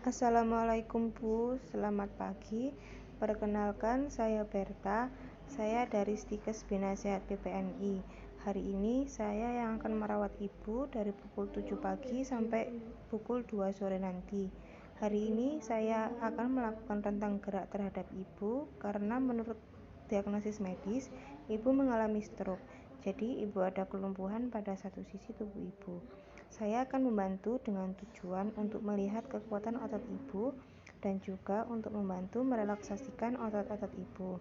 Assalamualaikum Bu, selamat pagi. Perkenalkan, saya Berta. Saya dari Stikes Bina Sehat PPNI. Hari ini saya yang akan merawat Ibu dari pukul 7 pagi sampai pukul 2 sore nanti. Hari ini saya akan melakukan rentang gerak terhadap Ibu karena menurut diagnosis medis, Ibu mengalami stroke. Jadi, Ibu ada kelumpuhan pada satu sisi tubuh Ibu. Saya akan membantu dengan tujuan untuk melihat kekuatan otot Ibu dan juga untuk membantu merelaksasikan otot-otot Ibu.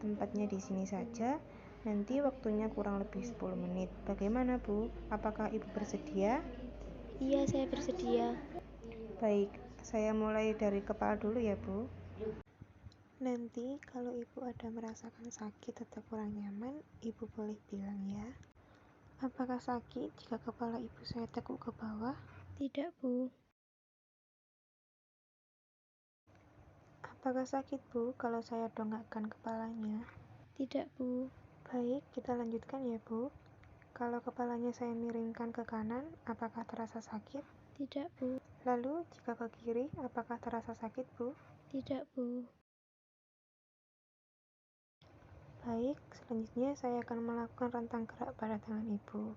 Tempatnya di sini saja. Nanti waktunya kurang lebih 10 menit. Bagaimana, Bu? Apakah Ibu bersedia? Iya, saya bersedia. Baik, saya mulai dari kepala dulu ya, Bu. Nanti kalau Ibu ada merasakan sakit atau kurang nyaman, Ibu boleh bilang ya. Apakah sakit jika kepala Ibu saya tekuk ke bawah? Tidak, Bu. Apakah sakit, Bu, kalau saya dongakkan kepalanya? Tidak, Bu. Baik, kita lanjutkan ya, Bu. Kalau kepalanya saya miringkan ke kanan, apakah terasa sakit? Tidak, Bu. Lalu, jika ke kiri, apakah terasa sakit, Bu? Tidak, Bu. Baik, selanjutnya saya akan melakukan rentang gerak pada tangan Ibu.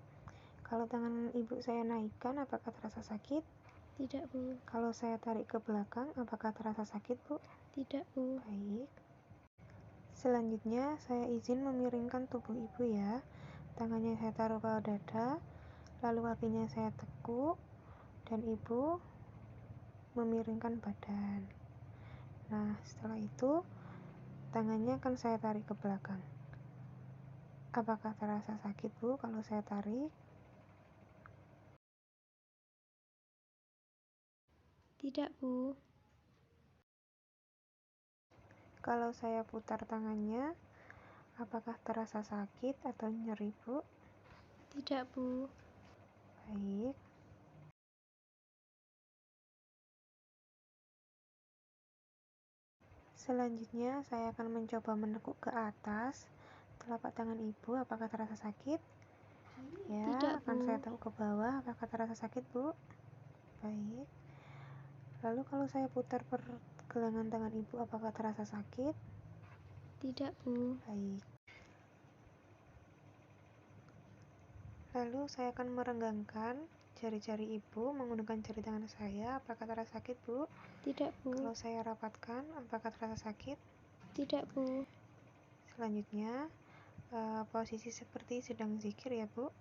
Kalau tangan Ibu saya naikkan, apakah terasa sakit? Tidak, Bu. Kalau saya tarik ke belakang, apakah terasa sakit, Bu? Tidak, Bu. Baik. Selanjutnya, saya izin memiringkan tubuh Ibu ya. Tangannya saya taruh ke dada, lalu kakinya saya tekuk, dan Ibu memiringkan badan. Nah, setelah itu, tangannya akan saya tarik ke belakang. Apakah terasa sakit, Bu, kalau saya tarik? Tidak, Bu. Kalau saya putar tangannya, apakah terasa sakit atau nyeri, Bu? Tidak, Bu. Baik. Selanjutnya, saya akan mencoba menekuk ke atas telapak tangan Ibu. Apakah terasa sakit? Ya, Tidak, akan Bu. saya tekuk ke bawah. Apakah terasa sakit, Bu? Baik. Lalu kalau saya putar pergelangan tangan Ibu, apakah terasa sakit? Tidak, Bu. Baik. Lalu saya akan merenggangkan jari-jari Ibu menggunakan jari tangan saya. Apakah terasa sakit, Bu? Tidak, Bu. Kalau saya rapatkan, apakah terasa sakit? Tidak, Bu. Selanjutnya, posisi seperti sedang zikir ya, Bu.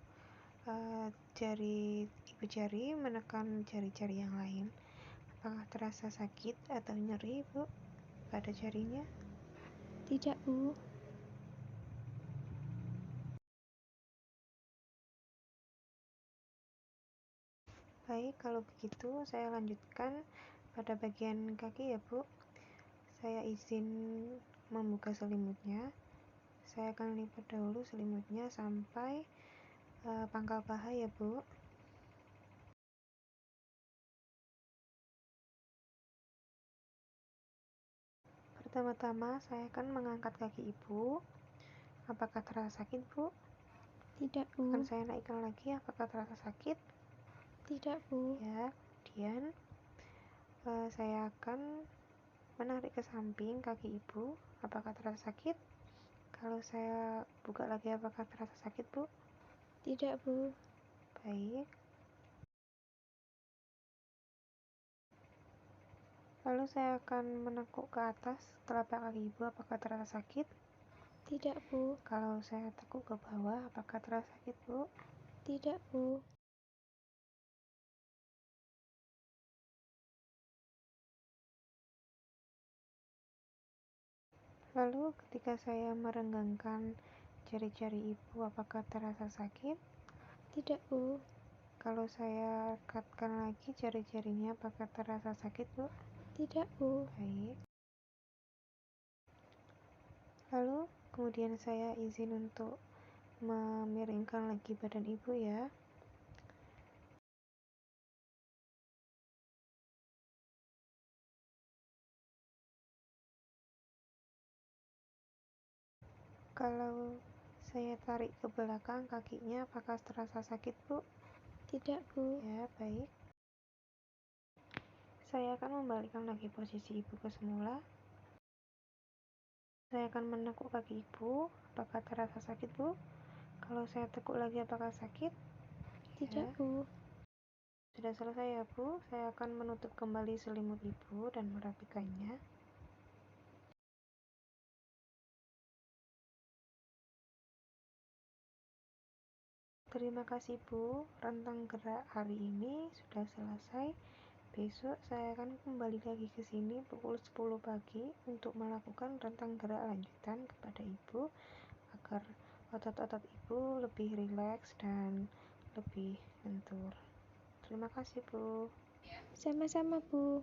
Jari Ibu jari menekan jari-jari yang lain. Apakah terasa sakit atau nyeri, Bu, pada jarinya? Tidak, Bu. Baik, kalau begitu saya lanjutkan pada bagian kaki ya, Bu. Saya izin membuka selimutnya. Saya akan lipat dahulu selimutnya sampai pangkal paha ya, Bu. Pertama-tama saya akan mengangkat kaki Ibu. Apakah terasa sakit, Bu? Tidak, Akan Bu. saya naikkan lagi. Apakah terasa sakit? Tidak, Bu. Ya, kemudian saya akan menarik ke samping kaki Ibu. Apakah terasa sakit? Kalau saya buka lagi, apakah terasa sakit, Bu? Tidak, Bu. Baik. Lalu saya akan menekuk ke atas telapak kaki Ibu. Apakah terasa sakit? Tidak, Bu. Kalau saya tekuk ke bawah, apakah terasa sakit, Bu? Tidak, Bu. Lalu ketika saya merenggangkan jari-jari Ibu, apakah terasa sakit? Tidak, Bu. Kalau saya rekatkan lagi jari-jarinya, apakah terasa sakit, Bu? Tidak, Bu. Baik. Lalu kemudian saya izin untuk memiringkan lagi badan Ibu ya. Kalau saya tarik ke belakang kakinya, apakah terasa sakit, Bu? Tidak, Bu. Ya, baik. Saya akan membalikkan lagi posisi ibu ke semula. Saya akan menekuk kaki ibu. Apakah terasa sakit, Bu? Kalau saya tekuk lagi, apakah sakit? Tidak, Ya. Bu. Sudah selesai ya, Bu. Saya akan menutup kembali selimut ibu dan merapikannya. Terima kasih, Bu. Rentang gerak hari ini sudah selesai. Besok saya akan kembali lagi ke sini pukul 10 pagi untuk melakukan rentang gerak lanjutan kepada ibu agar otot-otot ibu lebih rileks dan lebih lentur. Terima kasih, Bu. Sama-sama, Bu.